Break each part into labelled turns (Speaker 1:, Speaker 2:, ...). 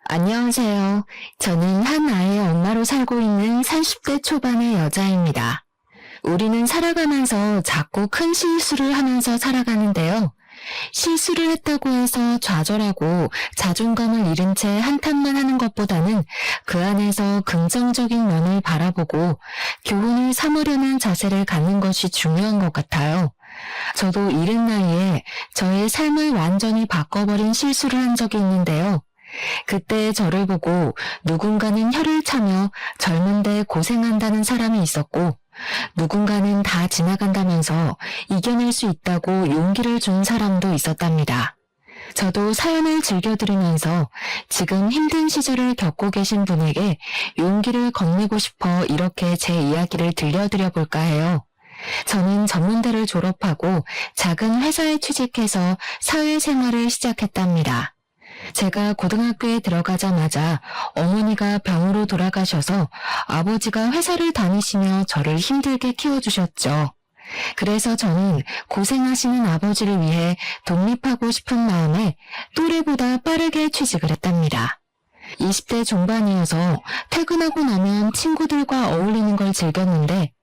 Speaker 1: 안녕하세요. 저는 한 아이의 엄마로 살고 있는 30대 초반의 여자입니다. 우리는 살아가면서 자꾸 큰 실수를 하면서 살아가는데요. 실수를 했다고 해서 좌절하고 자존감을 잃은 채 한탄만 하는 것보다는 그 안에서 긍정적인 면을 바라보고 교훈을 삼으려는 자세를 갖는 것이 중요한 것 같아요. 저도 이른 나이에 저의 삶을 완전히 바꿔버린 실수를 한 적이 있는데요. 그때 저를 보고 누군가는 혀를 차며 젊은데 고생한다는 사람이 있었고, 누군가는 다 지나간다면서 이겨낼 수 있다고 용기를 준 사람도 있었답니다. 저도 사연을 즐겨 들으면서 지금 힘든 시절을 겪고 계신 분에게 용기를 건네고 싶어 이렇게 제 이야기를 들려드려 볼까 해요. 저는 전문대를 졸업하고 작은 회사에 취직해서 사회생활을 시작했답니다. 제가 고등학교에 들어가자마자 어머니가 병으로 돌아가셔서 아버지가 회사를 다니시며 저를 힘들게 키워주셨죠. 그래서 저는 고생하시는 아버지를 위해 독립하고 싶은 마음에 또래보다 빠르게 취직을 했답니다. 20대 중반이어서 퇴근하고 나면 친구들과 어울리는 걸 즐겼는데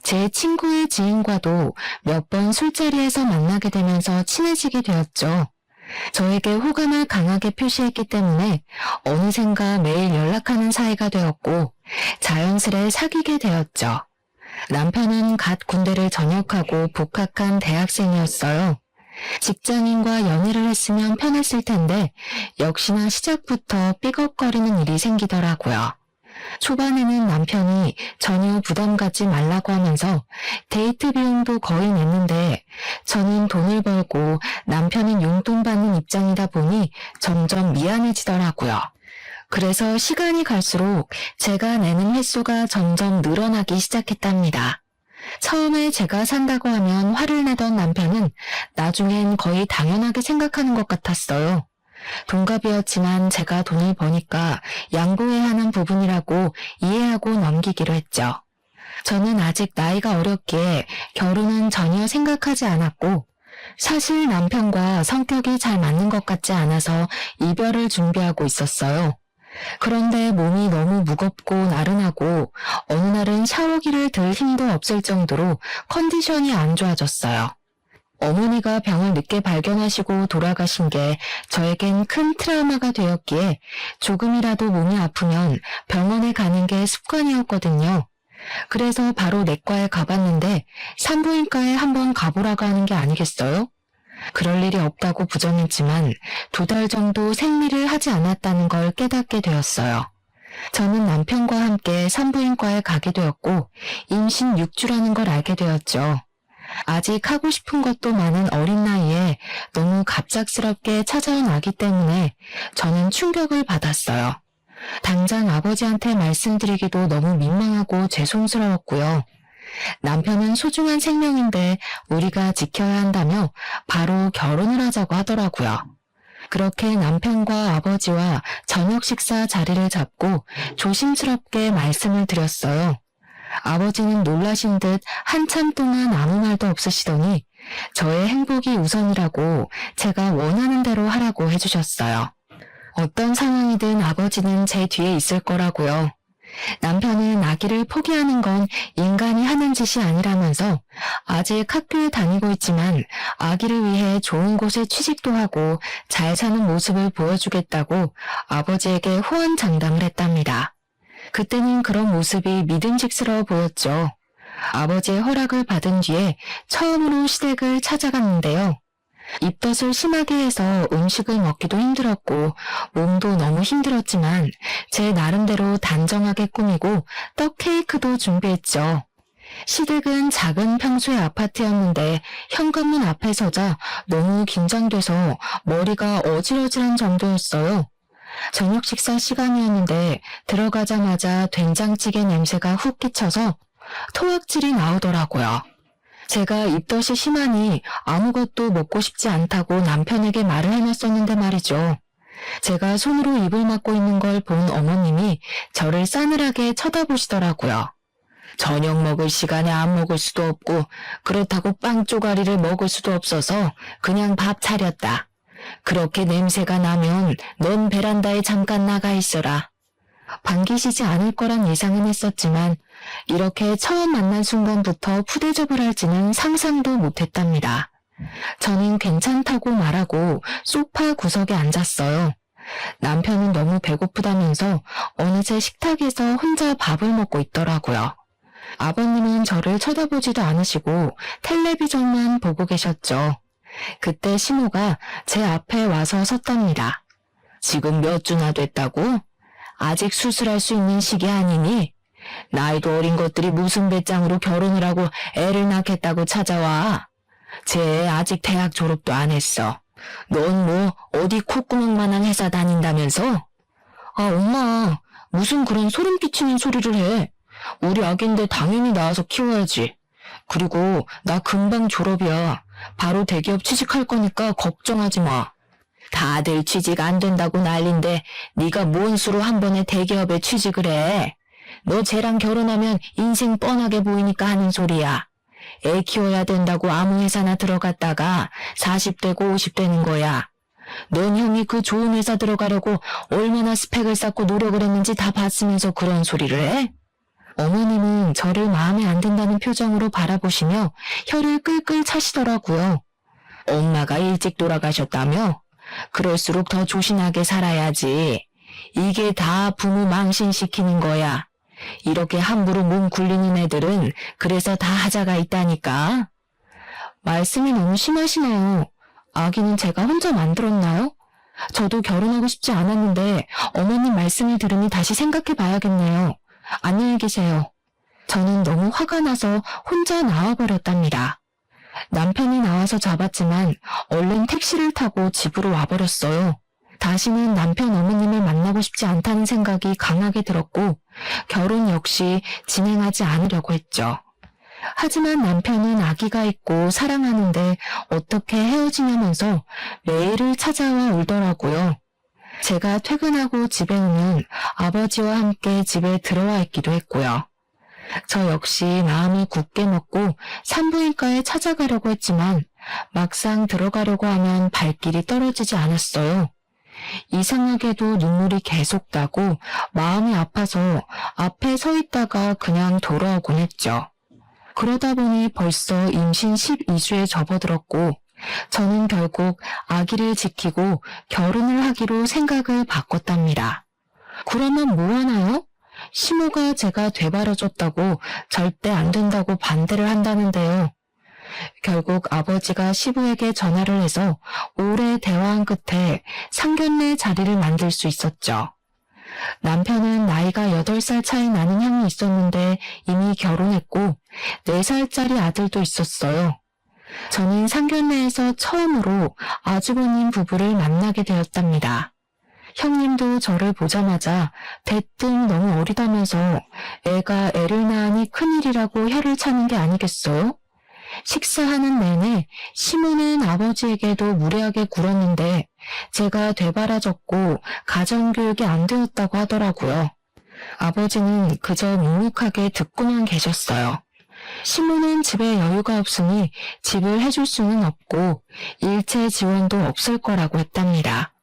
Speaker 1: 제 친구의 지인과도 몇 번 술자리에서 만나게 되면서 친해지게 되었죠. 저에게 호감을 강하게 표시했기 때문에 어느샌가 매일 연락하는 사이가 되었고 자연스레 사귀게 되었죠. 남편은 갓 군대를 전역하고 복학한 대학생이었어요. 직장인과 연애를 했으면 편했을 텐데 역시나 시작부터 삐걱거리는 일이 생기더라고요. 초반에는 남편이 전혀 부담 갖지 말라고 하면서 데이트 비용도 거의 냈는데 저는 돈을 벌고 남편은 용돈 받는 입장이다 보니 점점 미안해지더라고요. 그래서 시간이 갈수록 제가 내는 횟수가 점점 늘어나기 시작했답니다. 처음에 제가 산다고 하면 화를 내던 남편은 나중엔 거의 당연하게 생각하는 것 같았어요. 동갑이었지만 제가 돈을 버니까 양보해야 하는 부분이라고 이해하고 넘기기로 했죠. 저는 아직 나이가 어렸기에 결혼은 전혀 생각하지 않았고 사실 남편과 성격이 잘 맞는 것 같지 않아서 이별을 준비하고 있었어요. 그런데 몸이 너무 무겁고 나른하고 어느 날은 샤워기를 들 힘도 없을 정도로 컨디션이 안 좋아졌어요. 어머니가 병을 늦게 발견하시고 돌아가신 게 저에겐 큰 트라우마가 되었기에 조금이라도 몸이 아프면 병원에 가는 게 습관이었거든요. 그래서 바로 내과에 가봤는데 산부인과에 한번 가보라고 하는 게 아니겠어요? 그럴 일이 없다고 부정했지만 2달 정도 생리를 하지 않았다는 걸 깨닫게 되었어요. 저는 남편과 함께 산부인과에 가게 되었고 임신 6주라는 걸 알게 되었죠. 아직 하고 싶은 것도 많은 어린 나이에 너무 갑작스럽게 찾아온 아기 때문에 저는 충격을 받았어요. 당장 아버지한테 말씀드리기도 너무 민망하고 죄송스러웠고요. 남편은 소중한 생명인데 우리가 지켜야 한다며 바로 결혼을 하자고 하더라고요. 그렇게 남편과 아버지와 저녁 식사 자리를 잡고 조심스럽게 말씀을 드렸어요. 아버지는 놀라신 듯 한참 동안 아무 말도 없으시더니 저의 행복이 우선이라고 제가 원하는 대로 하라고 해주셨어요. 어떤 상황이든 아버지는 제 뒤에 있을 거라고요. 남편은 아기를 포기하는 건 인간이 하는 짓이 아니라면서 아직 학교에 다니고 있지만 아기를 위해 좋은 곳에 취직도 하고 잘 사는 모습을 보여주겠다고 아버지에게 호언장담을 했답니다. 그때는 그런 모습이 믿음직스러워 보였죠. 아버지의 허락을 받은 뒤에 처음으로 시댁을 찾아갔는데요. 입덧을 심하게 해서 음식을 먹기도 힘들었고 몸도 너무 힘들었지만 제 나름대로 단정하게 꾸미고 떡 케이크도 준비했죠. 시댁은 작은 평수의 아파트였는데 현관문 앞에 서자 너무 긴장돼서 머리가 어질어질한 정도였어요. 저녁 식사 시간이었는데 들어가자마자 된장찌개 냄새가 훅 끼쳐서 토악질이 나오더라고요. 제가 입덧이 심하니 아무것도 먹고 싶지 않다고 남편에게 말을 해놨었는데 말이죠. 제가 손으로 입을 막고 있는 걸 본 어머님이 저를 싸늘하게 쳐다보시더라고요. 저녁 먹을 시간에 안 먹을 수도 없고 그렇다고 빵 쪼가리를 먹을 수도 없어서 그냥 밥 차렸다. 그렇게 냄새가 나면 넌 베란다에 잠깐 나가 있어라. 반기시지 않을 거란 예상은 했었지만 이렇게 처음 만난 순간부터 푸대접을 할지는 상상도 못했답니다. 저는 괜찮다고 말하고 소파 구석에 앉았어요. 남편은 너무 배고프다면서 어느새 식탁에서 혼자 밥을 먹고 있더라고요. 아버님은 저를 쳐다보지도 않으시고 텔레비전만 보고 계셨죠. 그때 시모가 제 앞에 와서 섰답니다. 지금 몇 주나 됐다고? 아직 수술할 수 있는 시기 아니니? 나이도 어린 것들이 무슨 배짱으로 결혼을 하고 애를 낳겠다고 찾아와. 쟤 애 아직 대학 졸업도 안 했어. 넌 뭐 어디 콧구멍만한 회사 다닌다면서? 아, 엄마, 무슨 그런 소름 끼치는 소리를 해. 우리 아기인데 당연히 낳아서 키워야지. 그리고 나 금방 졸업이야. 바로 대기업 취직할 거니까 걱정하지 마. 다들 취직 안 된다고 난린데 네가 뭔 수로 한 번에 대기업에 취직을 해. 너 쟤랑 결혼하면 인생 뻔하게 보이니까 하는 소리야. 애 키워야 된다고 아무 회사나 들어갔다가 40대고 50대는 거야. 넌 형이 그 좋은 회사 들어가려고 얼마나 스펙을 쌓고 노력을 했는지 다 봤으면서 그런 소리를 해? 어머님은 저를 마음에 안 든다는 표정으로 바라보시며 혀를 끌끌 차시더라고요. 엄마가 일찍 돌아가셨다며? 그럴수록 더 조신하게 살아야지. 이게 다 부모 망신시키는 거야. 이렇게 함부로 몸 굴리는 애들은 그래서 다 하자가 있다니까. 말씀이 너무 심하시네요. 아기는 제가 혼자 만들었나요? 저도 결혼하고 싶지 않았는데 어머님 말씀을 들으니 다시 생각해 봐야겠네요. 안녕히 계세요. 저는 너무 화가 나서 혼자 나와버렸답니다. 남편이 나와서 잡았지만 얼른 택시를 타고 집으로 와버렸어요. 다시는 남편 어머님을 만나고 싶지 않다는 생각이 강하게 들었고 결혼 역시 진행하지 않으려고 했죠. 하지만 남편은 아기가 있고 사랑하는데 어떻게 헤어지냐면서 매일을 찾아와 울더라고요. 제가 퇴근하고 집에 오면 아버지와 함께 집에 들어와 있기도 했고요. 저 역시 마음을 굳게 먹고 산부인과에 찾아가려고 했지만 막상 들어가려고 하면 발길이 떨어지지 않았어요. 이상하게도 눈물이 계속 나고 마음이 아파서 앞에 서 있다가 그냥 돌아오곤 했죠. 그러다 보니 벌써 임신 12주에 접어들었고 저는 결국 아기를 지키고 결혼을 하기로 생각을 바꿨답니다. 그러면 뭐 하나요? 시모가 제가 되바라졌다고 절대 안 된다고 반대를 한다는데요. 결국 아버지가 시부에게 전화를 해서 오래 대화한 끝에 상견례 자리를 만들 수 있었죠. 남편은 나이가 8살 차이 나는 형이 있었는데 이미 결혼했고 4살짜리 아들도 있었어요. 저는 상견례에서 처음으로 아주버님 부부를 만나게 되었답니다. 형님도 저를 보자마자 대뜸 너무 어리다면서 애가 애를 낳으니 큰일이라고 혀를 차는 게 아니겠어요? 식사하는 내내 시모는 아버지에게도 무례하게 굴었는데 제가 되바라졌고 가정교육이 안 되었다고 하더라고요. 아버지는 그저 묵묵하게 듣고만 계셨어요. 시모는 집에 여유가 없으니 집을 해줄 수는 없고 일체 지원도 없을 거라고 했답니다.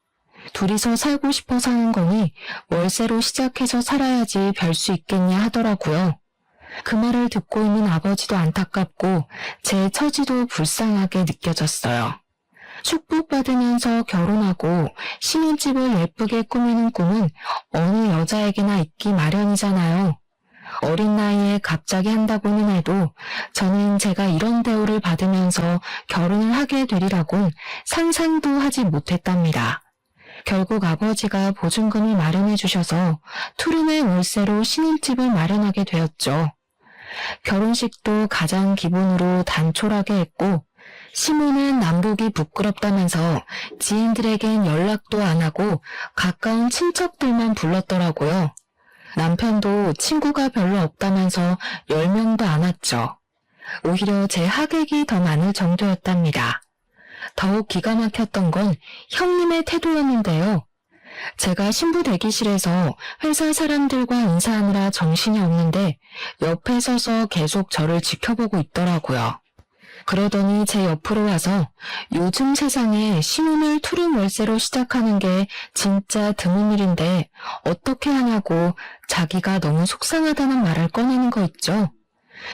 Speaker 1: 둘이서 살고 싶어서 하는 거니 월세로 시작해서 살아야지 별 수 있겠냐 하더라고요. 그 말을 듣고 있는 아버지도 안타깝고 제 처지도 불쌍하게 느껴졌어요. 축복받으면서 결혼하고 신혼집을 예쁘게 꾸미는 꿈은 어느 여자에게나 있기 마련이잖아요. 어린 나이에 갑자기 한다고는 해도 저는 제가 이런 대우를 받으면서 결혼을 하게 되리라곤 상상도 하지 못했답니다. 결국 아버지가 보증금을 마련해 주셔서 투룸의 월세로 신혼집을 마련하게 되었죠. 결혼식도 가장 기본으로 단촐하게 했고 시모는 남복이 부끄럽다면서 지인들에겐 연락도 안 하고 가까운 친척들만 불렀더라고요. 남편도 친구가 별로 없다면서 10명도 안 왔죠. 오히려 제 하객이 더 많을 정도였답니다. 더욱 기가 막혔던 건 형님의 태도였는데요. 제가 신부 대기실에서 회사 사람들과 인사하느라 정신이 없는데 옆에 서서 계속 저를 지켜보고 있더라고요. 그러더니 제 옆으로 와서 요즘 세상에 신혼을 투룸 월세로 시작하는 게 진짜 드문 일인데 어떻게 하냐고 자기가 너무 속상하다는 말을 꺼내는 거 있죠.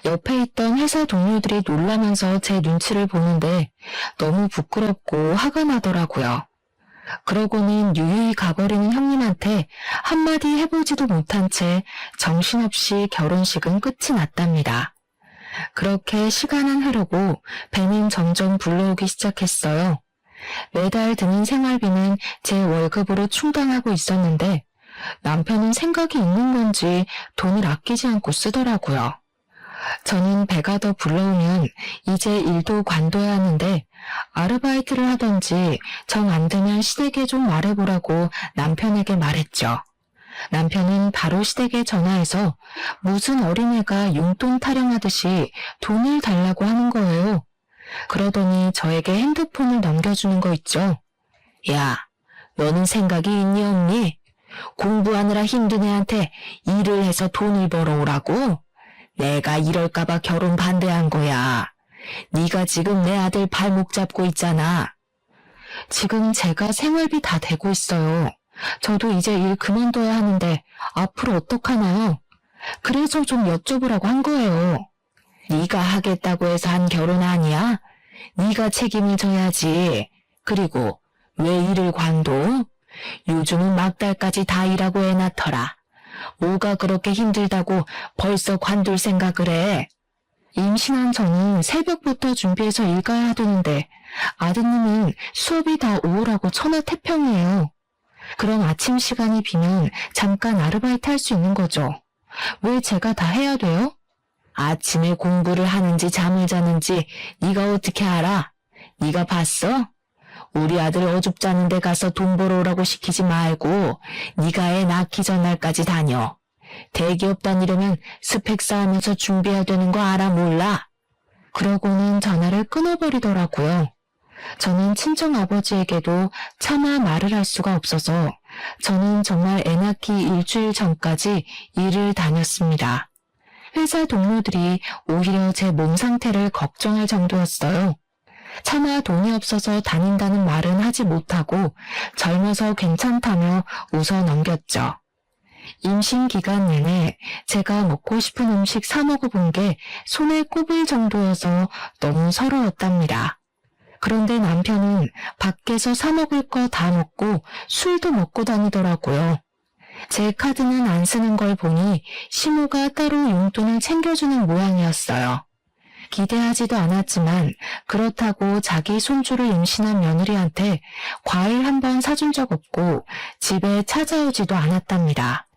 Speaker 1: 옆에 있던 회사 동료들이 놀라면서 제 눈치를 보는데 너무 부끄럽고 화가 나더라고요. 그러고는 유유히 가버리는 형님한테 한마디 해보지도 못한 채 정신없이 결혼식은 끝이 났답니다. 그렇게 시간은 흐르고 배는 점점 불러오기 시작했어요. 매달 드는 생활비는 제 월급으로 충당하고 있었는데 남편은 생각이 있는 건지 돈을 아끼지 않고 쓰더라고요. 저는 배가 더 불러오면 이제 일도 관둬야 하는데 아르바이트를 하던지 정 안 되면 시댁에 좀 말해보라고 남편에게 말했죠. 남편은 바로 시댁에 전화해서 무슨 어린애가 용돈 타령하듯이 돈을 달라고 하는 거예요. 그러더니 저에게 핸드폰을 넘겨주는 거 있죠. 야, 너는 생각이 있니 없니? 공부하느라 힘든 애한테 일을 해서 돈을 벌어오라고? 내가 이럴까봐 결혼 반대한 거야. 네가 지금 내 아들 발목 잡고 있잖아. 지금 제가 생활비 다 대고 있어요. 저도 이제 일 그만둬야 하는데 앞으로 어떡하나요? 그래서 좀 여쭤보라고 한 거예요. 네가 하겠다고 해서 한 결혼 아니야? 네가 책임을 져야지. 그리고 왜 일을 관둬? 요즘은 막달까지 다 일하고 애 낳더라. 뭐가 그렇게 힘들다고 벌써 관둘 생각을 해? 임신한 저는 새벽부터 준비해서 일 가야 하는데 아드님은 수업이 다 오후라고 천하태평이에요. 그럼 아침 시간이 비면 잠깐 아르바이트 할 수 있는 거죠. 왜 제가 다 해야 돼요? 아침에 공부를 하는지 잠을 자는지 네가 어떻게 알아? 네가 봤어? 우리 아들 어줍잖은 데 가서 돈 벌어오라고 시키지 말고 네가 애 낳기 전날까지 다녀. 대기업 다니려면 스펙 쌓으면서 준비해야 되는 거 알아 몰라? 그러고는 전화를 끊어버리더라고요. 저는 친정아버지에게도 차마 말을 할 수가 없어서 저는 정말 애 낳기 일주일 전까지 일을 다녔습니다. 회사 동료들이 오히려 제 몸 상태를 걱정할 정도였어요. 차마 돈이 없어서 다닌다는 말은 하지 못하고 젊어서 괜찮다며 웃어 넘겼죠. 임신 기간 내내 제가 먹고 싶은 음식 사 먹어본 게 손에 꼽을 정도여서 너무 서러웠답니다. 그런데 남편은 밖에서 사 먹을 거 다 먹고 술도 먹고 다니더라고요. 제 카드는 안 쓰는 걸 보니 시모가 따로 용돈을 챙겨주는 모양이었어요. 기대하지도 않았지만 그렇다고 자기 손주를 임신한 며느리한테 과일 한 번 사준 적 없고 집에 찾아오지도 않았답니다.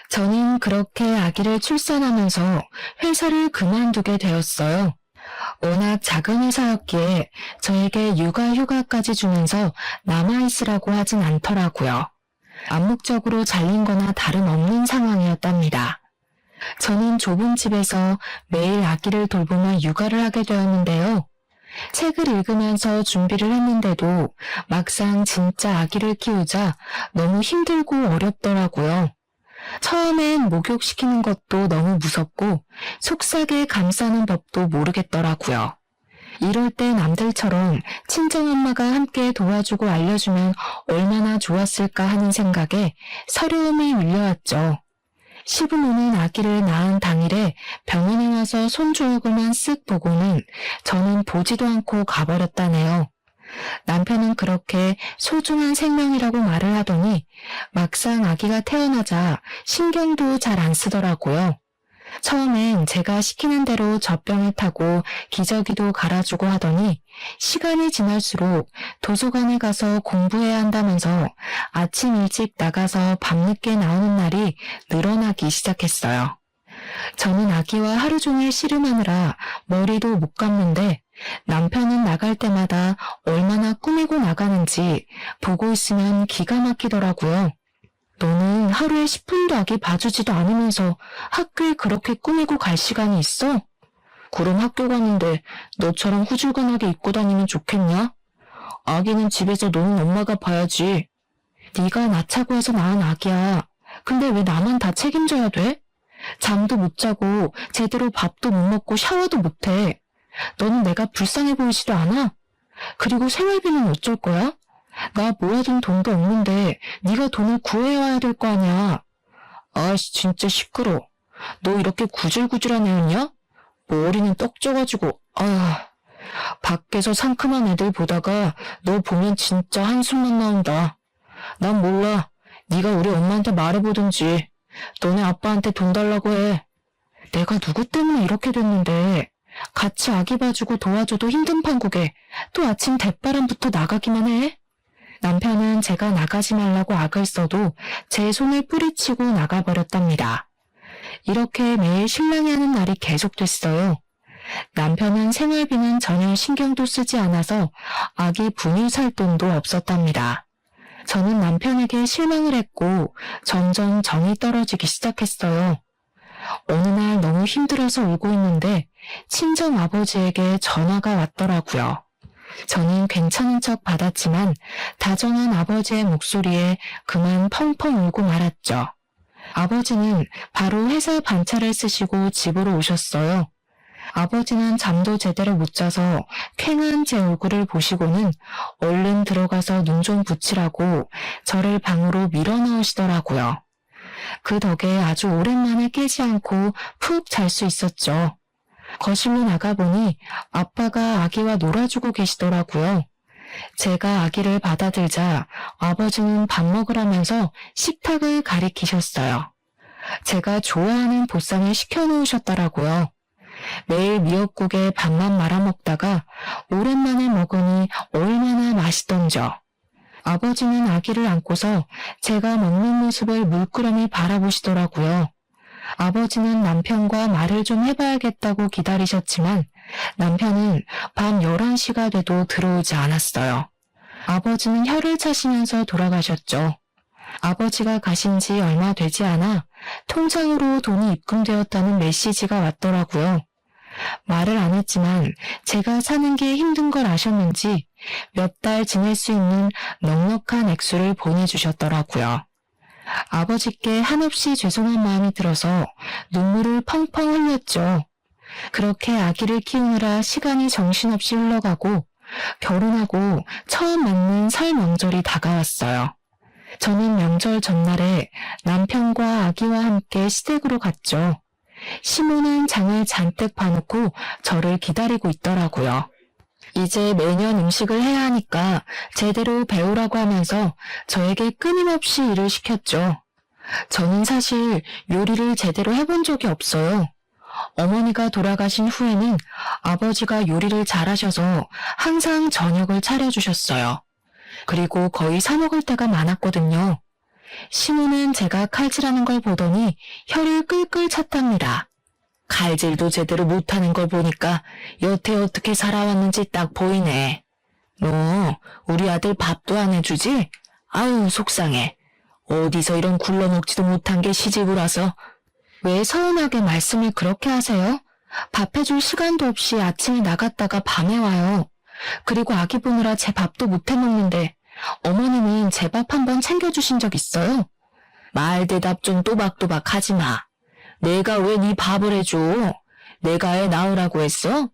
Speaker 1: 저는 그렇게 아기를 출산하면서 회사를 그만두게 되었어요. 워낙 작은 회사였기에 저에게 육아휴가까지 주면서 남아있으라고 하진 않더라고요. 암묵적으로 잘린 거나 다름없는 상황이었답니다. 저는 좁은 집에서 매일 아기를 돌보며 육아를 하게 되었는데요. 책을 읽으면서 준비를 했는데도 막상 진짜 아기를 키우자 너무 힘들고 어렵더라고요. 처음엔 목욕시키는 것도 너무 무섭고 속삭여 감싸는 법도 모르겠더라고요. 이럴 때 남들처럼 친정엄마가 함께 도와주고 알려주면 얼마나 좋았을까 하는 생각에 서러움이 밀려왔죠. 시부모는 아기를 낳은 당일에 병원에 와서 손주 얼굴만 쓱 보고는 저는 보지도 않고 가버렸다네요. 남편은 그렇게 소중한 생명이라고 말을 하더니 막상 아기가 태어나자 신경도 잘 안 쓰더라고요. 처음엔 제가 시키는 대로 젖병을 타고 기저귀도 갈아주고 하더니 시간이 지날수록 도서관에 가서 공부해야 한다면서 아침 일찍 나가서 밤늦게 나오는 날이 늘어나기 시작했어요. 저는 아기와 하루 종일 씨름하느라 머리도 못 감는데 남편은 나갈 때마다 얼마나 꾸미고 나가는지 보고 있으면 기가 막히더라고요. 너는 하루에 10분도 아기 봐주지도 않으면서 학교에 그렇게 꾸미고 갈 시간이 있어? 그럼 학교 가는데 너처럼 후줄근하게 입고 다니면 좋겠냐? 아기는 집에서 노는 엄마가 봐야지. 네가 낳자고 해서 낳은 아기야. 근데 왜 나만 다 책임져야 돼? 잠도 못 자고 제대로 밥도 못 먹고 샤워도 못 해. 너는 내가 불쌍해 보이지도 않아? 그리고 생활비는 어쩔 거야? 나 모아둔 돈도 없는데 네가 돈을 구해와야 될 거 아니야. 아이씨 진짜 시끄러. 너 이렇게 구질구질한 애였냐? 머리는 떡져가지고 밖에서 상큼한 애들 보다가 너 보면 진짜 한숨만 나온다. 난 몰라. 네가 우리 엄마한테 말해보든지. 너네 아빠한테 돈 달라고 해. 내가 누구 때문에 이렇게 됐는데 같이 아기 봐주고 도와줘도 힘든 판국에 또 아침 대바람부터 나가기만 해? 남편은 제가 나가지 말라고 악을 써도 제 손을 뿌리치고 나가버렸답니다. 이렇게 매일 신랑이 하는 날이 계속됐어요. 남편은 생활비는 전혀 신경도 쓰지 않아서 아기 분유 살 돈도 없었답니다. 저는 남편에게 실망을 했고 점점 정이 떨어지기 시작했어요. 어느 날 너무 힘들어서 울고 있는데 친정 아버지에게 전화가 왔더라고요. 저는 괜찮은 척 받았지만 다정한 아버지의 목소리에 그만 펑펑 울고 말았죠. 아버지는 바로 회사 반차를 쓰시고 집으로 오셨어요. 아버지는 잠도 제대로 못 자서 쾌한 제 얼굴을 보시고는 얼른 들어가서 눈 좀 붙이라고 저를 방으로 밀어넣으시더라고요. 그 덕에 아주 오랜만에 깨지 않고 푹 잘 수 있었죠. 거실로 나가보니 아빠가 아기와 놀아주고 계시더라고요. 제가 아기를 받아들자 아버지는 밥 먹으라면서 식탁을 가리키셨어요. 제가 좋아하는 보쌈을 시켜놓으셨더라고요. 매일 미역국에 밥만 말아먹다가 오랜만에 먹으니 얼마나 맛있던져. 아버지는 아기를 안고서 제가 먹는 모습을 물끄러미 바라보시더라고요. 아버지는 남편과 말을 좀 해봐야겠다고 기다리셨지만 남편은 밤 11시가 돼도 들어오지 않았어요. 아버지는 혀를 차시면서 돌아가셨죠. 아버지가 가신 지 얼마 되지 않아 통장으로 돈이 입금되었다는 메시지가 왔더라고요. 말을 안 했지만 제가 사는 게 힘든 걸 아셨는지 몇 달 지낼 수 있는 넉넉한 액수를 보내주셨더라고요. 아버지께 한없이 죄송한 마음이 들어서 눈물을 펑펑 흘렸죠. 그렇게 아기를 키우느라 시간이 정신없이 흘러가고 결혼하고 처음 맞는 설 명절이 다가왔어요. 저는 명절 전날에 남편과 아기와 함께 시댁으로 갔죠. 시모는 장을 잔뜩 봐놓고 저를 기다리고 있더라고요. 이제 매년 음식을 해야 하니까 제대로 배우라고 하면서 저에게 끊임없이 일을 시켰죠. 저는 사실 요리를 제대로 해본 적이 없어요. 어머니가 돌아가신 후에는 아버지가 요리를 잘하셔서 항상 저녁을 차려주셨어요. 그리고 거의 사 먹을 때가 많았거든요. 시모는 제가 칼질하는 걸 보더니 혀를 끌끌 찼답니다. 칼질도 제대로 못하는 걸 보니까 여태 어떻게 살아왔는지 딱 보이네. 너 우리 아들 밥도 안 해주지? 아유 속상해. 어디서 이런 굴러먹지도 못한 게 시집을 와서. 왜 서운하게 말씀을 그렇게 하세요? 밥 해줄 시간도 없이 아침에 나갔다가 밤에 와요. 그리고 아기 보느라 제 밥도 못 해먹는데 어머니는 제 밥 한번 챙겨주신 적 있어요? 말 대답 좀 또박또박 하지 마. 내가 왜 네 밥을 해줘? 내가 애 낳으라고 했어?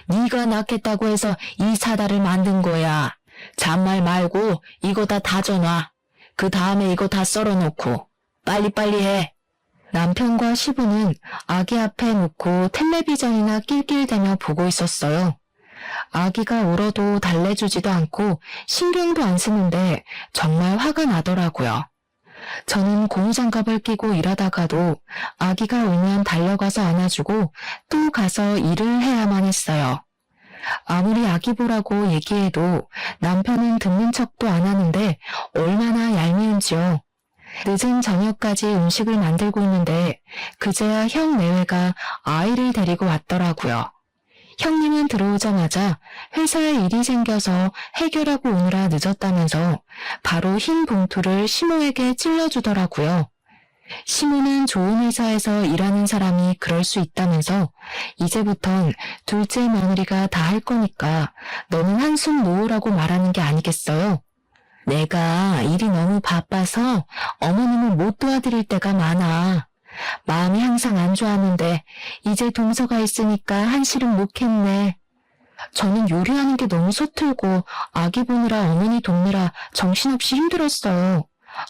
Speaker 1: 네가 낳겠다고 해서 이 사다를 만든 거야. 잔말 말고 이거 다 다져놔. 그 다음에 이거 다 썰어놓고 빨리빨리 해. 남편과 시부는 아기 앞에 놓고 텔레비전이나 낄낄대며 보고 있었어요. 아기가 울어도 달래주지도 않고 신경도 안 쓰는데 정말 화가 나더라고요. 저는 고무장갑을 끼고 일하다가도 아기가 울면 달려가서 안아주고 또 가서 일을 해야만 했어요. 아무리 아기 보라고 얘기해도 남편은 듣는 척도 안 하는데 얼마나 얄미운지요. 늦은 저녁까지 음식을 만들고 있는데 그제야 형 내외가 아이를 데리고 왔더라고요. 형님은 들어오자마자 회사에 일이 생겨서 해결하고 오느라 늦었다면서 바로 흰 봉투를 시모에게 찔러주더라고요. 시모는 좋은 회사에서 일하는 사람이 그럴 수 있다면서 이제부턴 둘째 며느리가 다 할 거니까 너는 한숨 놓으라고 말하는 게 아니겠어요? 내가 일이 너무 바빠서 어머님을 못 도와드릴 때가 많아. 마음이 항상 안 좋았는데 이제 동서가 있으니까 한시름 놓겠네. 저는 요리하는 게 너무 서툴고 아기 보느라 어머니 돕느라 정신없이 힘들었어요.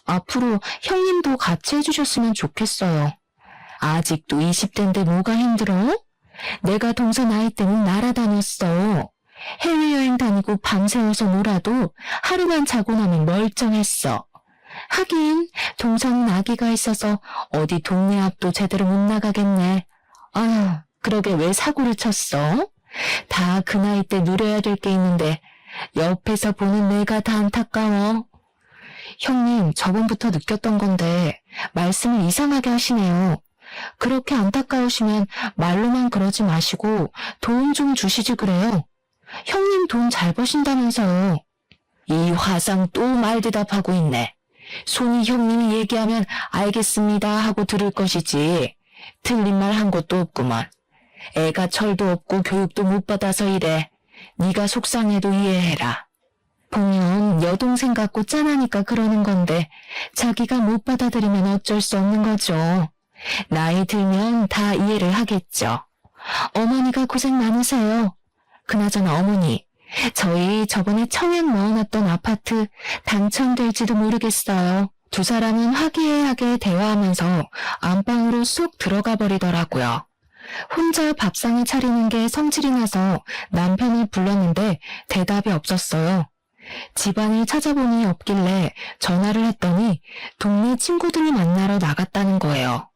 Speaker 1: 앞으로 형님도 같이 해주셨으면 좋겠어요. 아직도 20대인데 뭐가 힘들어? 내가 동서 나이 때는 날아다녔어. 해외여행 다니고 밤새워서 놀아도 하루만 자고 나면 멀쩡했어. 하긴 동서는 아기가 있어서 어디 동네 앞도 제대로 못 나가겠네. 아, 그러게 왜 사고를 쳤어? 다 그 나이 때 누려야 될 게 있는데 옆에서 보는 내가 다 안타까워. 형님, 저번부터 느꼈던 건데 말씀을 이상하게 하시네요. 그렇게 안타까우시면 말로만 그러지 마시고 돈 좀 주시지 그래요. 형님 돈 잘 버신다면서요. 이 화상 또 말대답하고 있네. 손이 형님이 얘기하면 알겠습니다 하고 들을 것이지. 틀린 말 한 것도 없구만. 애가 철도 없고 교육도 못 받아서 이래. 네가 속상해도 이해해라. 분명 여동생 같고 짠하니까 그러는 건데 자기가 못 받아들이면 어쩔 수 없는 거죠. 나이 들면 다 이해를 하겠죠. 어머니가 고생 많으세요. 그나저나 어머니, 저희 저번에 청약 넣어놨던 아파트 당첨될지도 모르겠어요. 두 사람은 화기애애하게 대화하면서 안방으로 쏙 들어가 버리더라고요. 혼자 밥상을 차리는 게 성질이 나서 남편을 불렀는데 대답이 없었어요. 집안을 찾아보니 없길래 전화를 했더니 동네 친구들을 만나러 나갔다는 거예요.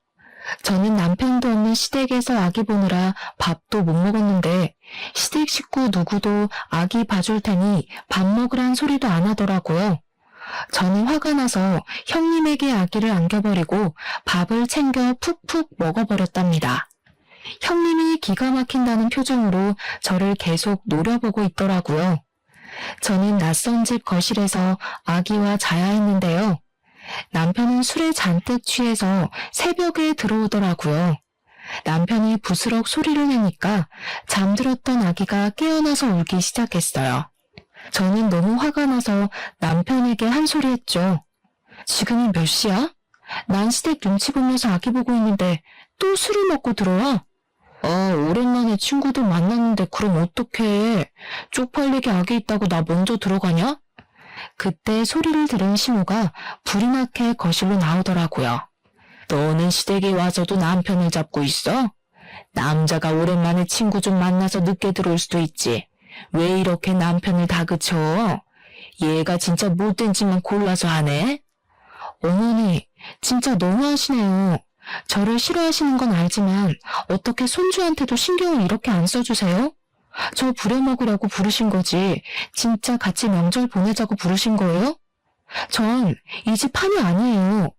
Speaker 1: 저는 남편도 없는 시댁에서 아기 보느라 밥도 못 먹었는데 시댁 식구 누구도 아기 봐줄 테니 밥 먹으란 소리도 안 하더라고요. 저는 화가 나서 형님에게 아기를 안겨버리고 밥을 챙겨 푹푹 먹어버렸답니다. 형님이 기가 막힌다는 표정으로 저를 계속 노려보고 있더라고요. 저는 낯선 집 거실에서 아기와 자야 했는데요. 남편은 술에 잔뜩 취해서 새벽에 들어오더라고요. 남편이 부스럭 소리를 내니까 잠들었던 아기가 깨어나서 울기 시작했어요. 저는 너무 화가 나서 남편에게 한 소리 했죠. 지금이 몇 시야? 난 시댁 눈치 보면서 아기 보고 있는데 또 술을 먹고 들어와? 오랜만에 친구들 만났는데 그럼 어떡해. 쪽팔리게 아기 있다고 나 먼저 들어가냐? 그때 소리를 들은 시모가 불이 나게 거실로 나오더라고요. 너는 시댁에 와서도 남편을 잡고 있어? 남자가 오랜만에 친구 좀 만나서 늦게 들어올 수도 있지. 왜 이렇게 남편을 다그쳐? 얘가 진짜 못된 짓만 골라서 하네? 어머니, 진짜 너무하시네요. 저를 싫어하시는 건 알지만 어떻게 손주한테도 신경을 이렇게 안 써주세요? 저 부려먹으려고 부르신 거지 진짜 같이 명절 보내자고 부르신 거예요? 전 이 집 판이 아니에요.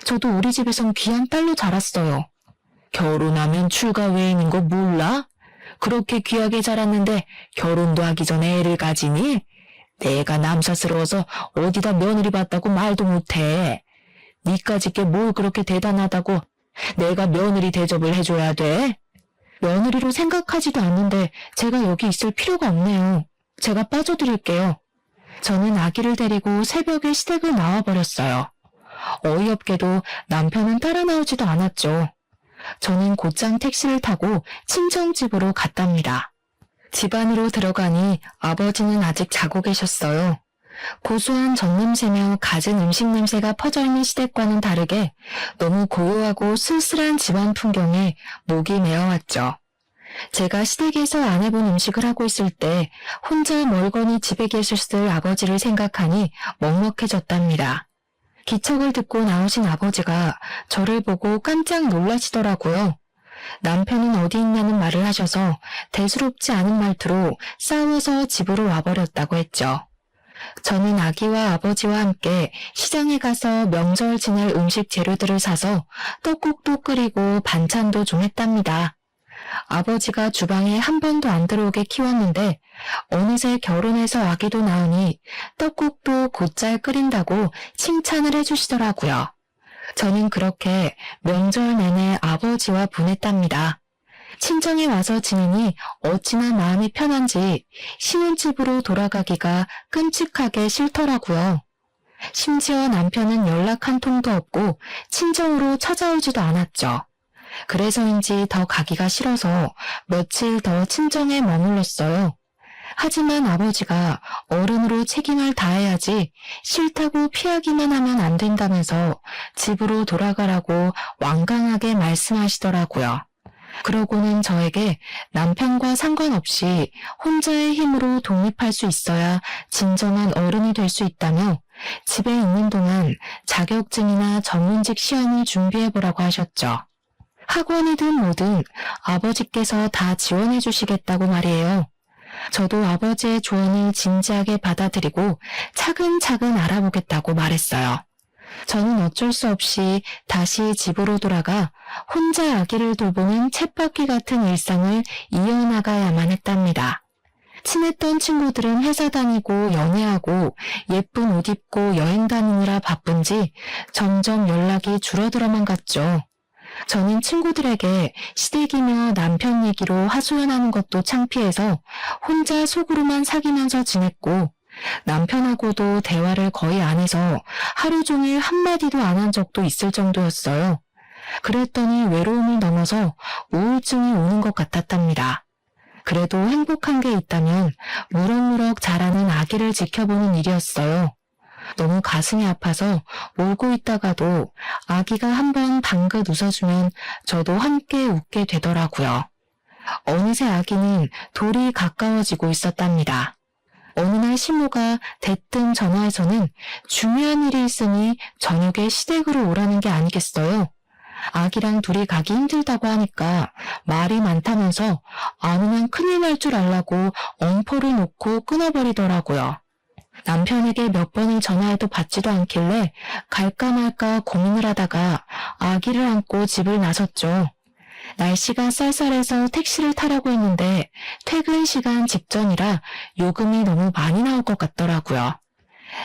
Speaker 1: 저도 우리 집에선 귀한 딸로 자랐어요. 결혼하면 출가 외인인 거 몰라? 그렇게 귀하게 자랐는데 결혼도 하기 전에 애를 가지니? 내가 남사스러워서 어디다 며느리 봤다고 말도 못해. 니까짓 게 뭘 그렇게 대단하다고 내가 며느리 대접을 해줘야 돼? 며느리로 생각하지도 않는데 제가 여기 있을 필요가 없네요. 제가 빠져드릴게요. 저는 아기를 데리고 새벽에 시댁을 나와버렸어요. 어이없게도 남편은 따라 나오지도 않았죠. 저는 곧장 택시를 타고 친정집으로 갔답니다. 집 안으로 들어가니 아버지는 아직 자고 계셨어요. 고소한 젖냄새며 갖은 음식 냄새가 퍼져있는 시댁과는 다르게 너무 고요하고 쓸쓸한 집안 풍경에 목이 메어왔죠. 제가 시댁에서 안 해본 음식을 하고 있을 때 혼자 멀거니 집에 계셨을 아버지를 생각하니 먹먹해졌답니다. 기척을 듣고 나오신 아버지가 저를 보고 깜짝 놀라시더라고요. 남편은 어디 있냐는 말을 하셔서 대수롭지 않은 말투로 싸워서 집으로 와버렸다고 했죠. 저는 아기와 아버지와 함께 시장에 가서 명절 지낼 음식 재료들을 사서 떡국도 끓이고 반찬도 좀 했답니다. 아버지가 주방에 한 번도 안 들어오게 키웠는데 어느새 결혼해서 아기도 낳으니 떡국도 곧잘 끓인다고 칭찬을 해주시더라고요. 저는 그렇게 명절 내내 아버지와 보냈답니다. 친정에 와서 지내니 어찌나 마음이 편한지 신혼집으로 돌아가기가 끔찍하게 싫더라고요. 심지어 남편은 연락 한 통도 없고 친정으로 찾아오지도 않았죠. 그래서인지 더 가기가 싫어서 며칠 더 친정에 머물렀어요. 하지만 아버지가 어른으로 책임을 다해야지 싫다고 피하기만 하면 안 된다면서 집으로 돌아가라고 완강하게 말씀하시더라고요. 그러고는 저에게 남편과 상관없이 혼자의 힘으로 독립할 수 있어야 진정한 어른이 될 수 있다며 집에 있는 동안 자격증이나 전문직 시험을 준비해보라고 하셨죠. 학원이든 뭐든 아버지께서 다 지원해 주시겠다고 말이에요. 저도 아버지의 조언을 진지하게 받아들이고 차근차근 알아보겠다고 말했어요. 저는 어쩔 수 없이 다시 집으로 돌아가 혼자 아기를 돌보는 쳇바퀴 같은 일상을 이어나가야만 했답니다. 친했던 친구들은 회사 다니고 연애하고 예쁜 옷 입고 여행 다니느라 바쁜지 점점 연락이 줄어들어만 갔죠. 저는 친구들에게 시댁이며 남편 얘기로 하소연하는 것도 창피해서 혼자 속으로만 사귀면서 지냈고 남편하고도 대화를 거의 안 해서 하루 종일 한마디도 안 한 적도 있을 정도였어요. 그랬더니 외로움을 넘어서 우울증이 오는 것 같았답니다. 그래도 행복한 게 있다면 무럭무럭 자라는 아기를 지켜보는 일이었어요. 너무 가슴이 아파서 울고 있다가도 아기가 한번 방긋 웃어주면 저도 함께 웃게 되더라고요. 어느새 아기는 돌이 가까워지고 있었답니다. 어느 날 시모가 대뜸 전화해서는 중요한 일이 있으니 저녁에 시댁으로 오라는 게 아니겠어요. 아기랑 둘이 가기 힘들다고 하니까 말이 많다면서 안 오면 큰일 날 줄 알라고 엄포를 놓고 끊어버리더라고요. 남편에게 몇 번을 전화해도 받지도 않길래 갈까 말까 고민을 하다가 아기를 안고 집을 나섰죠. 날씨가 쌀쌀해서 택시를 타라고 했는데 퇴근 시간 직전이라 요금이 너무 많이 나올 것 같더라고요.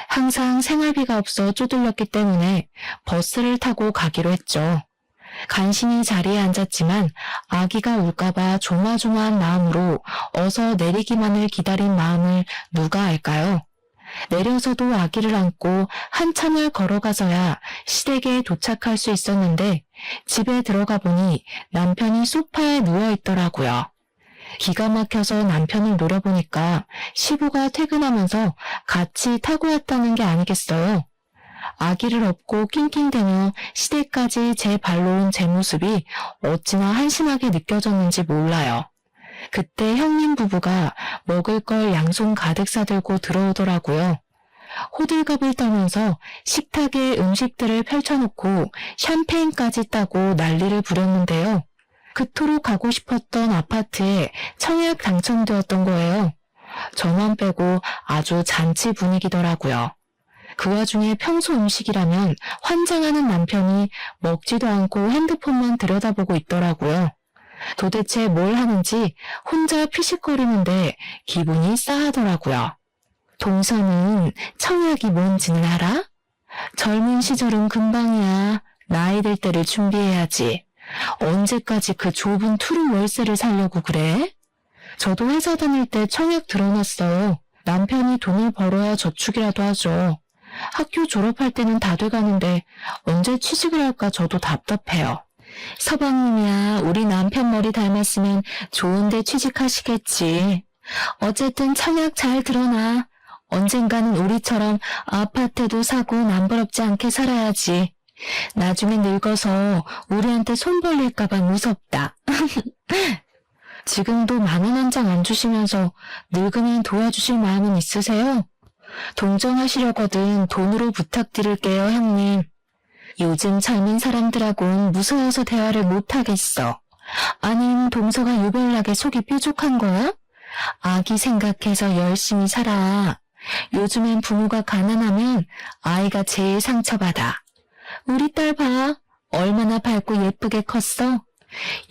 Speaker 1: 항상 생활비가 없어 쪼들렸기 때문에 버스를 타고 가기로 했죠. 간신히 자리에 앉았지만 아기가 울까봐 조마조마한 마음으로 어서 내리기만을 기다린 마음을 누가 알까요? 내려서도 아기를 안고 한참을 걸어가서야 시댁에 도착할 수 있었는데 집에 들어가 보니 남편이 소파에 누워있더라고요. 기가 막혀서 남편을 노려보니까 시부가 퇴근하면서 같이 타고 왔다는 게 아니겠어요. 아기를 업고 낑낑대며 시댁까지 제 발로 온 제 모습이 어찌나 한심하게 느껴졌는지 몰라요. 그때 형님 부부가 먹을 걸 양손 가득 싸들고 들어오더라고요. 호들갑을 떨면서 식탁에 음식들을 펼쳐놓고 샴페인까지 따고 난리를 부렸는데요. 그토록 가고 싶었던 아파트에 청약 당첨되었던 거예요. 저만 빼고 아주 잔치 분위기더라고요. 그 와중에 평소 음식이라면 환장하는 남편이 먹지도 않고 핸드폰만 들여다보고 있더라고요. 도대체 뭘 하는지 혼자 피식거리는데 기분이 싸하더라고요. 동서는 청약이 뭔지는 알아? 젊은 시절은 금방이야. 나이 들 때를 준비해야지. 언제까지 그 좁은 투룸 월세를 살려고 그래? 저도 회사 다닐 때 청약 들어놨어요. 남편이 돈을 벌어야 저축이라도 하죠. 학교 졸업할 때는 다 돼가는데 언제 취직을 할까 저도 답답해요. 서방님이야 우리 남편 머리 닮았으면 좋은데 취직하시겠지. 어쨌든 청약 잘 들어놔. 언젠가는 우리처럼 아파트도 사고 남부럽지 않게 살아야지. 나중에 늙어서 우리한테 손 벌릴까봐 무섭다. 지금도 10,000원 한 장 안 주시면서 늙으면 도와주실 마음은 있으세요? 동정하시려거든 돈으로 부탁드릴게요, 형님. 요즘 젊은 사람들하고는 무서워서 대화를 못하겠어. 아님 동서가 유별나게 속이 뾰족한 거야? 아기 생각해서 열심히 살아. 요즘엔 부모가 가난하면 아이가 제일 상처받아. 우리 딸 봐. 얼마나 밝고 예쁘게 컸어?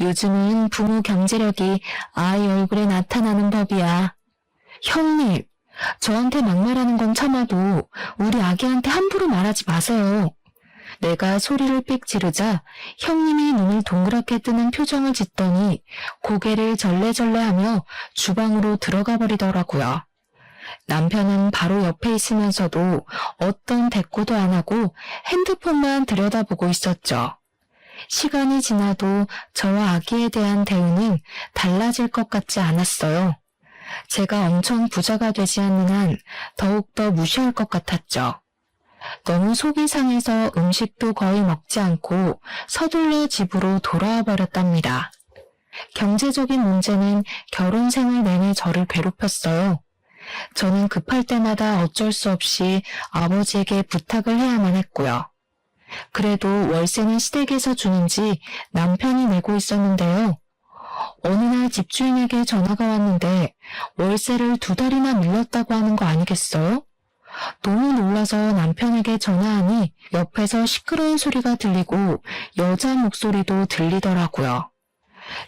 Speaker 1: 요즘은 부모 경제력이 아이 얼굴에 나타나는 법이야. 형님, 저한테 막말하는 건 참아도 우리 아기한테 함부로 말하지 마세요. 내가 소리를 삑 지르자 형님이 눈을 동그랗게 뜨는 표정을 짓더니 고개를 절레절레하며 주방으로 들어가 버리더라고요. 남편은 바로 옆에 있으면서도 어떤 대꾸도 안 하고 핸드폰만 들여다보고 있었죠. 시간이 지나도 저와 아기에 대한 대우는 달라질 것 같지 않았어요. 제가 엄청 부자가 되지 않는 한 더욱더 무시할 것 같았죠. 너무 속이 상해서 음식도 거의 먹지 않고 서둘러 집으로 돌아와 버렸답니다. 경제적인 문제는 결혼 생활 내내 저를 괴롭혔어요. 저는 급할 때마다 어쩔 수 없이 아버지에게 부탁을 해야만 했고요. 그래도 월세는 시댁에서 주는지 남편이 내고 있었는데요. 어느 날 집주인에게 전화가 왔는데 월세를 2달이나 밀렸다고 하는 거 아니겠어요? 너무 놀라서 남편에게 전화하니 옆에서 시끄러운 소리가 들리고 여자 목소리도 들리더라고요.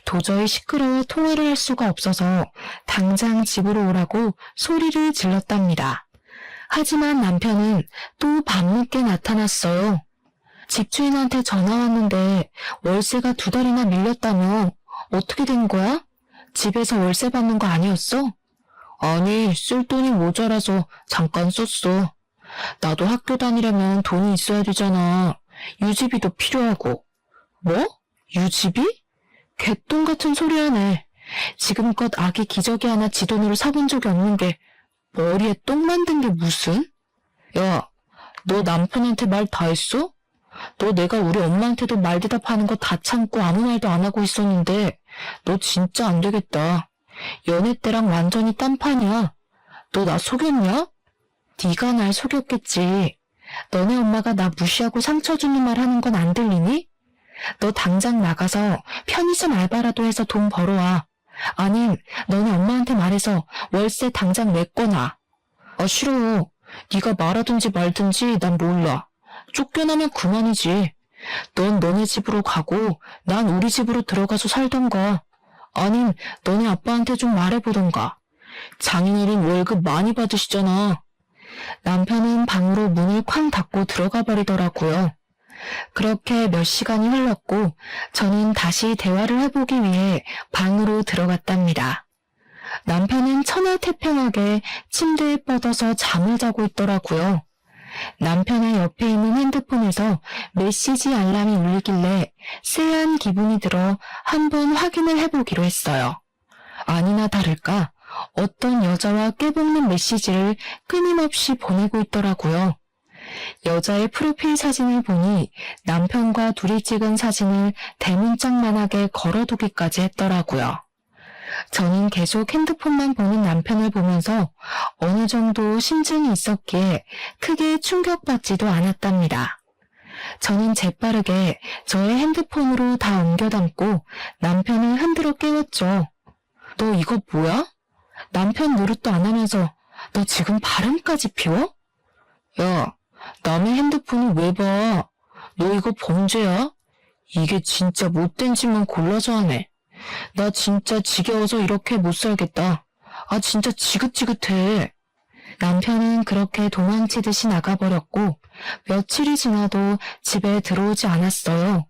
Speaker 1: 도저히 시끄러워 통화를 할 수가 없어서 당장 집으로 오라고 소리를 질렀답니다. 하지만 남편은 또 밤늦게 나타났어요. 집주인한테 전화 왔는데 월세가 2달이나 밀렸다며. 어떻게 된 거야? 집에서 월세 받는 거 아니었어? 아니, 쓸 돈이 모자라서 잠깐 썼어. 나도 학교 다니려면 돈이 있어야 되잖아. 유지비도 필요하고. 뭐? 유지비? 개똥 같은 소리 하네. 지금껏 아기 기저귀 하나 지 돈으로 사본 적이 없는 게 머리에 똥 만든 게 무슨? 야, 너 남편한테 말 다 했어? 너 내가 우리 엄마한테도 말 대답하는 거 다 참고 아무 말도 안 하고 있었는데 너 진짜 안 되겠다. 연애 때랑 완전히 딴판이야. 너 나 속였냐? 네가 날 속였겠지. 너네 엄마가 나 무시하고 상처 주는 말 하는 건 안 들리니? 너 당장 나가서 편의점 알바라도 해서 돈 벌어와. 아님 너네 엄마한테 말해서 월세 당장 내거나. 아 싫어. 네가 말하든지 말든지 난 몰라. 쫓겨나면 그만이지. 넌 너네 집으로 가고 난 우리 집으로 들어가서 살던가. 아님 너네 아빠한테 좀 말해보던가. 장인어른 월급 많이 받으시잖아. 남편은 방으로 문을 쾅 닫고 들어가 버리더라고요. 그렇게 몇 시간이 흘렀고 저는 다시 대화를 해보기 위해 방으로 들어갔답니다. 남편은 천하태평하게 침대에 뻗어서 잠을 자고 있더라고요. 남편의 옆에 있는 핸드폰에서 메시지 알람이 울리길래 쎄한 기분이 들어 한번 확인을 해보기로 했어요. 아니나 다를까 어떤 여자와 깨볶는 메시지를 끊임없이 보내고 있더라고요. 여자의 프로필 사진을 보니 남편과 둘이 찍은 사진을 대문짝만하게 걸어두기까지 했더라고요. 저는 계속 핸드폰만 보는 남편을 보면서 어느 정도 심증이 있었기에 크게 충격받지도 않았답니다. 저는 재빠르게 저의 핸드폰으로 다 옮겨 담고 남편을 흔들어 깨웠죠. 너 이거 뭐야? 남편 노릇도 안 하면서 너 지금 바람까지 피워? 야, 남의 핸드폰을 왜 봐? 너 이거 범죄야? 이게 진짜 못된 짓만 골라서 하네. 나 진짜 지겨워서 이렇게 못 살겠다. 아 진짜 지긋지긋해. 남편은 그렇게 도망치듯이 나가버렸고 며칠이 지나도 집에 들어오지 않았어요.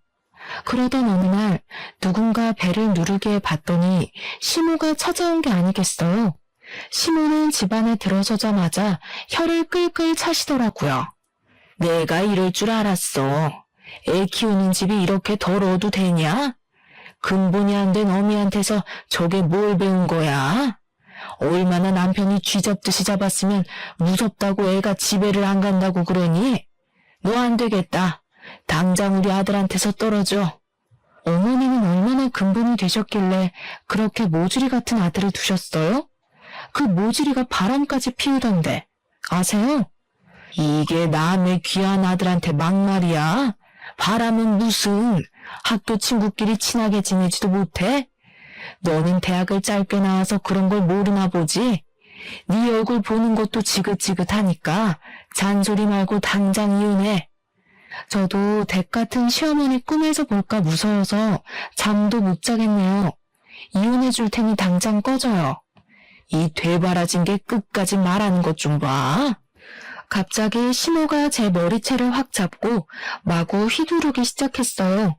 Speaker 1: 그러던 어느 날 누군가 배를 누르게 봤더니 시모가 찾아온 게 아니겠어요. 시모는 집 안에 들어서자마자 혀를 끌끌 차시더라고요. 내가 이럴 줄 알았어. 애 키우는 집이 이렇게 더러워도 되냐? 근본이 안 된 어미한테서 저게 뭘 배운 거야? 얼마나 남편이 쥐잡듯이 잡았으면 무섭다고 애가 집에를 안 간다고 그러니? 너 안 되겠다. 당장 우리 아들한테서 떨어져. 어머니는 얼마나 근본이 되셨길래 그렇게 모질이 같은 아들을 두셨어요? 그 모질이가 바람까지 피우던데. 아세요? 이게 남의 귀한 아들한테 막말이야? 바람은 무슨... 학교 친구끼리 친하게 지내지도 못해? 너는 대학을 짧게 나와서 그런 걸 모르나 보지? 네 얼굴 보는 것도 지긋지긋하니까 잔소리 말고 당장 이혼해. 저도 댁 같은 시어머니 꿈에서 볼까 무서워서 잠도 못 자겠네요. 이혼해 줄 테니 당장 꺼져요. 이 되바라진 게 끝까지 말하는 것 좀 봐. 갑자기 시모가 제 머리채를 확 잡고 마구 휘두르기 시작했어요.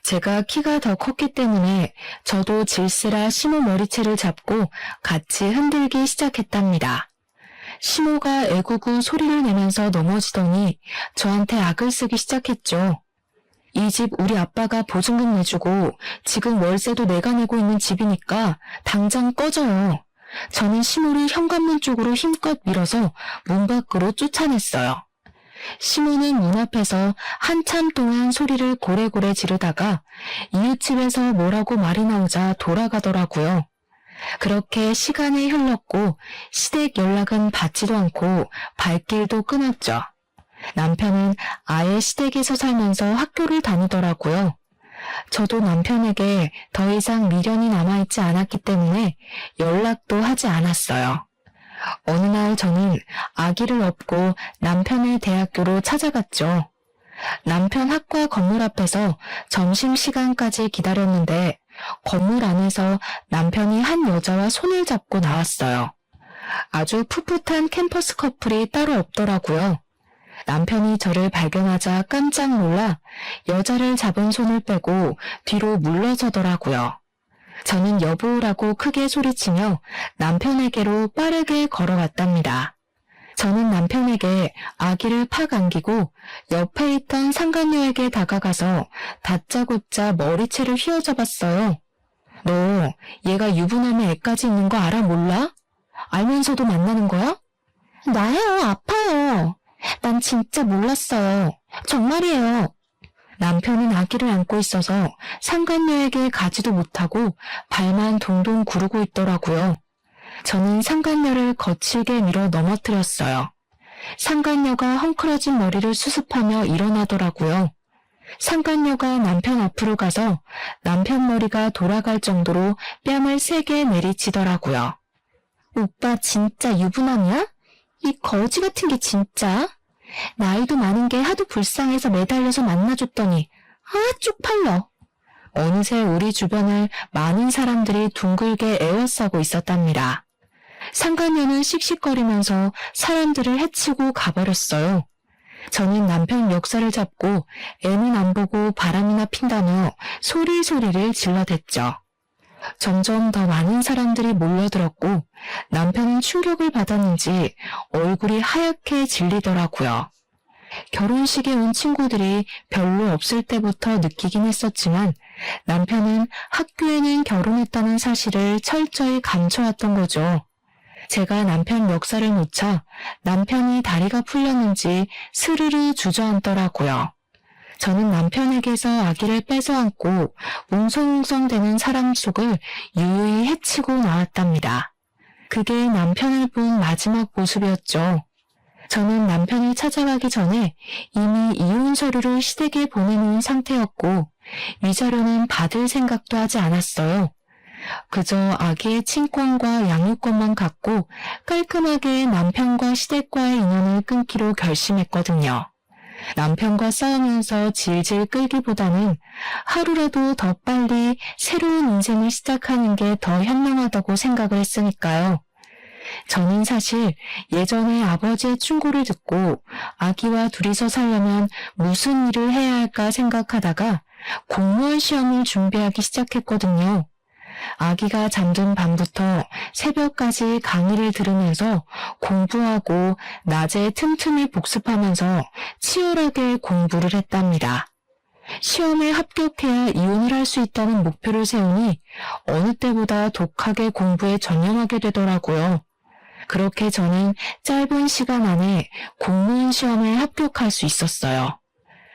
Speaker 1: 제가 키가 더 컸기 때문에 저도 질세라 시모 머리채를 잡고 같이 흔들기 시작했답니다. 시모가 애구구 소리를 내면서 넘어지더니 저한테 악을 쓰기 시작했죠. 이 집 우리 아빠가 보증금 내주고 지금 월세도 내가 내고 있는 집이니까 당장 꺼져요. 저는 시모를 현관문 쪽으로 힘껏 밀어서 문 밖으로 쫓아냈어요. 시모는 문 앞에서 한참 동안 소리를 고래고래 지르다가 이웃집에서 뭐라고 말이 나오자 돌아가더라고요. 그렇게 시간이 흘렀고 시댁 연락은 받지도 않고 발길도 끊었죠. 남편은 아예 시댁에서 살면서 학교를 다니더라고요. 저도 남편에게 더 이상 미련이 남아있지 않았기 때문에 연락도 하지 않았어요. 어느 날 저는 아기를 업고 남편의 대학교로 찾아갔죠. 남편 학과 건물 앞에서 점심시간까지 기다렸는데 건물 안에서 남편이 한 여자와 손을 잡고 나왔어요. 아주 풋풋한 캠퍼스 커플이 따로 없더라고요. 남편이 저를 발견하자 깜짝 놀라 여자를 잡은 손을 빼고 뒤로 물러서더라고요. 저는 여보라고 크게 소리치며 남편에게로 빠르게 걸어갔답니다. 저는 남편에게 아기를 팍 안기고 옆에 있던 상간녀에게 다가가서 다짜고짜 머리채를 휘어잡았어요. 너 얘가 유부남의 애까지 있는 거 알아 몰라? 알면서도 만나는 거야? 나요, 아파요. 난 진짜 몰랐어요. 정말이에요. 남편은 아기를 안고 있어서 상간녀에게 가지도 못하고 발만 동동 구르고 있더라고요. 저는 상간녀를 거칠게 밀어 넘어뜨렸어요. 상간녀가 헝클어진 머리를 수습하며 일어나더라고요. 상간녀가 남편 앞으로 가서 남편 머리가 돌아갈 정도로 뺨을 세게 내리치더라고요. 오빠 진짜 유부남이야? 이 거지 같은 게 진짜? 나이도 많은 게 하도 불쌍해서 매달려서 만나줬더니 쪽팔려. 어느새 우리 주변을 많은 사람들이 둥글게 에워싸고 있었답니다. 상간녀는 씩씩거리면서 사람들을 해치고 가버렸어요. 저는 남편 멱살을 잡고 애는 안 보고 바람이나 핀다며 소리소리를 질러댔죠. 점점 더 많은 사람들이 몰려들었고 남편은 충격을 받았는지 얼굴이 하얗게 질리더라고요. 결혼식에 온 친구들이 별로 없을 때부터 느끼긴 했었지만 남편은 학교에는 결혼했다는 사실을 철저히 감춰왔던 거죠. 제가 남편 멱살을 놓자 남편이 다리가 풀렸는지 스르르 주저앉더라고요. 저는 남편에게서 아기를 뺏어 안고 웅성웅성대는 사람 속을 유유히 헤치고 나왔답니다. 그게 남편을 본 마지막 모습이었죠. 저는 남편을 찾아가기 전에 이미 이혼 서류를 시댁에 보내놓은 상태였고 위자료는 받을 생각도 하지 않았어요. 그저 아기의 친권과 양육권만 갖고 깔끔하게 남편과 시댁과의 인연을 끊기로 결심했거든요. 남편과 싸우면서 질질 끌기보다는 하루라도 더 빨리 새로운 인생을 시작하는 게 더 현명하다고 생각을 했으니까요. 저는 사실 예전에 아버지의 충고를 듣고 아기와 둘이서 살려면 무슨 일을 해야 할까 생각하다가 공무원 시험을 준비하기 시작했거든요. 아기가 잠든 밤부터 새벽까지 강의를 들으면서 공부하고 낮에 틈틈이 복습하면서 치열하게 공부를 했답니다. 시험에 합격해야 이혼을 할 수 있다는 목표를 세우니 어느 때보다 독하게 공부에 전념하게 되더라고요. 그렇게 저는 짧은 시간 안에 공무원 시험에 합격할 수 있었어요.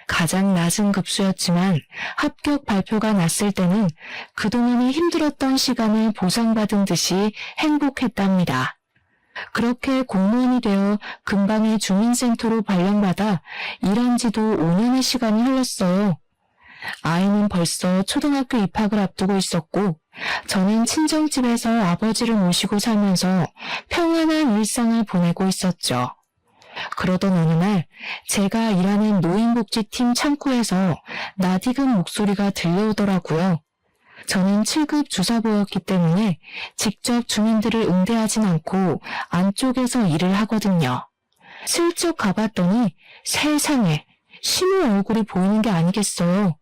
Speaker 1: 가장 낮은 급수였지만 합격 발표가 났을 때는 그동안에 힘들었던 시간을 보상받은 듯이 행복했답니다. 그렇게 공무원이 되어 근방의 주민센터로 발령받아 일한 지도 5년의 시간이 흘렀어요. 아이는 벌써 초등학교 입학을 앞두고 있었고 저는 친정집에서 아버지를 모시고 살면서 평안한 일상을 보내고 있었죠. 그러던 어느 날 제가 일하는 노인복지팀 창구에서 낯익은 목소리가 들려오더라고요. 저는 7급 주사부였기 때문에 직접 주민들을 응대하진 않고 안쪽에서 일을 하거든요. 슬쩍 가봤더니 세상에 시모 얼굴이 보이는 게 아니겠어요.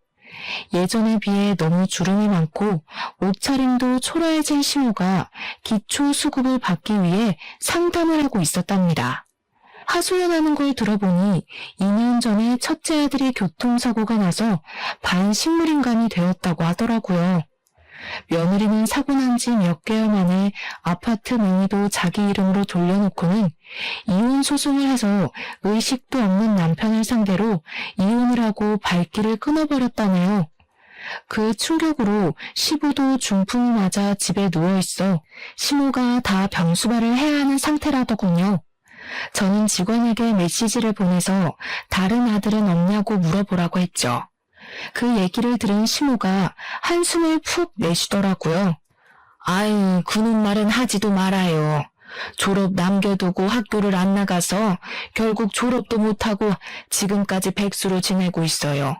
Speaker 1: 예전에 비해 너무 주름이 많고 옷차림도 초라해진 시모가 기초 수급을 받기 위해 상담을 하고 있었답니다. 하소연하는 걸 들어보니 2년 전에 첫째 아들이 교통사고가 나서 반식물인간이 되었다고 하더라고요. 며느리는 사고 난 지 몇 개월 만에 아파트 명의도 자기 이름으로 돌려놓고는 이혼 소송을 해서 의식도 없는 남편을 상대로 이혼을 하고 발길을 끊어버렸다네요. 그 충격으로 시부도 중풍이 맞아 집에 누워있어 시모가 다 병수발을 해야 하는 상태라더군요. 저는 직원에게 메시지를 보내서 다른 아들은 없냐고 물어보라고 했죠. 그 얘기를 들은 시모가 한숨을 푹 내쉬더라고요. 아유, 그놈 말은 하지도 말아요. 졸업 남겨두고 학교를 안 나가서 결국 졸업도 못하고 지금까지 백수로 지내고 있어요.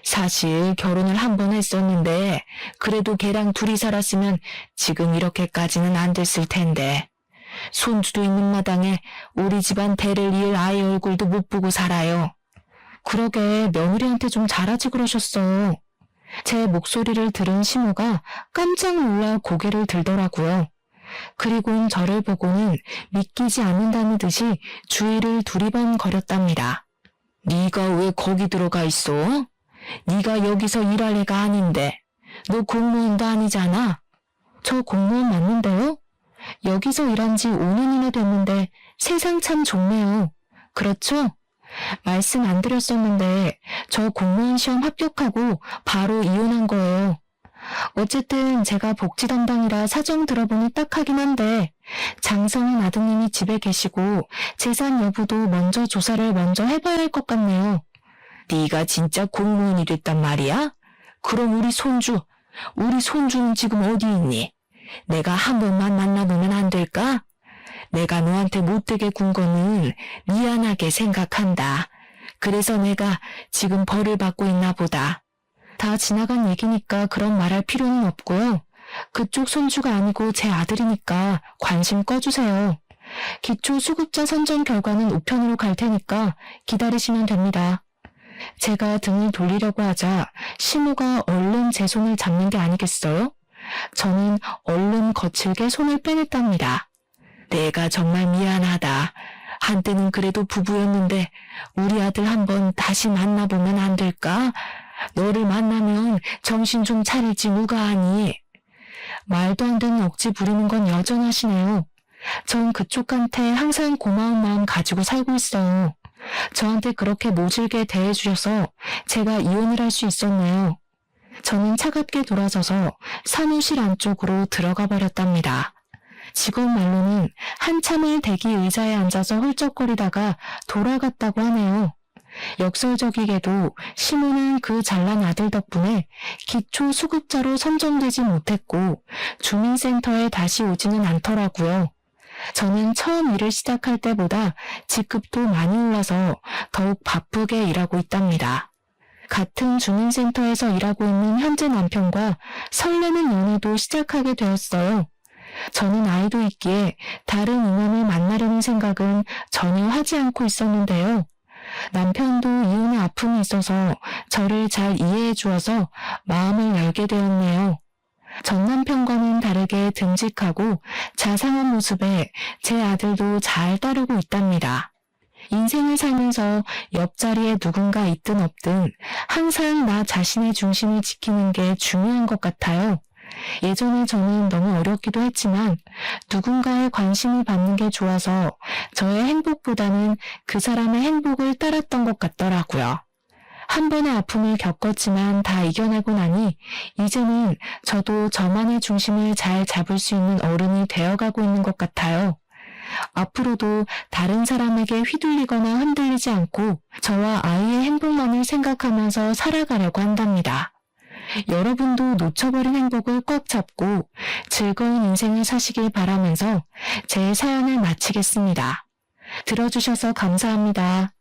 Speaker 1: 사실 결혼을 한 번 했었는데 그래도 걔랑 둘이 살았으면 지금 이렇게까지는 안 됐을 텐데. 손주도 있는 마당에 우리 집안 대를 이을 아이 얼굴도 못 보고 살아요. 그러게 며느리한테 좀 잘하지 그러셨어. 제 목소리를 들은 시모가 깜짝 놀라 고개를 들더라고요. 그리고는 저를 보고는 믿기지 않는다는 듯이 주위를 두리번거렸답니다. 네가 왜 거기 들어가 있어? 네가 여기서 일할 애가 아닌데. 너 공무원도 아니잖아. 저 공무원 맞는데요? 여기서 일한 지 5년이나 됐는데 세상 참 좋네요. 그렇죠? 말씀 안 드렸었는데 저 공무원 시험 합격하고 바로 이혼한 거예요. 어쨌든 제가 복지 담당이라 사정 들어보니 딱하긴 한데 장성인 아드님이 집에 계시고 재산 여부도 먼저 조사를 먼저 해봐야 할 것 같네요. 네가 진짜 공무원이 됐단 말이야? 그럼 우리 손주는 지금 어디 있니? 내가 한 번만 만나보면 안 될까? 내가 너한테 못되게 군 거는 미안하게 생각한다. 그래서 내가 지금 벌을 받고 있나 보다. 다 지나간 얘기니까 그런 말할 필요는 없고요. 그쪽 손주가 아니고 제 아들이니까 관심 꺼주세요. 기초수급자 선정 결과는 우편으로 갈 테니까 기다리시면 됩니다. 제가 등을 돌리려고 하자 시모가 얼른 제 손을 잡는 게 아니겠어요? 저는 얼른 거칠게 손을 빼냈답니다. 내가 정말 미안하다. 한때는 그래도 부부였는데 우리 아들 한번 다시 만나보면 안 될까? 너를 만나면 정신 좀 차리지 누가 하니? 말도 안 되는 억지 부리는 건 여전하시네요. 전 그쪽한테 항상 고마운 마음 가지고 살고 있어요. 저한테 그렇게 모질게 대해주셔서 제가 이혼을 할 수 있었네요. 저는 차갑게 돌아서서 사무실 안쪽으로 들어가 버렸답니다. 직원 말로는 한참을 대기 의자에 앉아서 훌쩍거리다가 돌아갔다고 하네요. 역설적이게도 시모는 그 잘난 아들 덕분에 기초수급자로 선정되지 못했고 주민센터에 다시 오지는 않더라고요. 저는 처음 일을 시작할 때보다 직급도 많이 올라서 더욱 바쁘게 일하고 있답니다. 같은 주민센터에서 일하고 있는 현재 남편과 설레는 연애도 시작하게 되었어요. 저는 아이도 있기에 다른 인연을 만나려는 생각은 전혀 하지 않고 있었는데요. 남편도 이혼의 아픔이 있어서 저를 잘 이해해 주어서 마음을 열게 되었네요. 전 남편과는 다르게 듬직하고 자상한 모습에 제 아들도 잘 따르고 있답니다. 인생을 살면서 옆자리에 누군가 있든 없든 항상 나 자신의 중심을 지키는 게 중요한 것 같아요. 예전에 저는 너무 어렵기도 했지만 누군가의 관심을 받는 게 좋아서 저의 행복보다는 그 사람의 행복을 따랐던 것 같더라고요. 한 번의 아픔을 겪었지만 다 이겨내고 나니 이제는 저도 저만의 중심을 잘 잡을 수 있는 어른이 되어가고 있는 것 같아요. 앞으로도 다른 사람에게 휘둘리거나 흔들리지 않고 저와 아이의 행복만을 생각하면서 살아가려고 한답니다. 여러분도 놓쳐버린 행복을 꽉 잡고 즐거운 인생을 사시길 바라면서 제 사연을 마치겠습니다. 들어주셔서 감사합니다.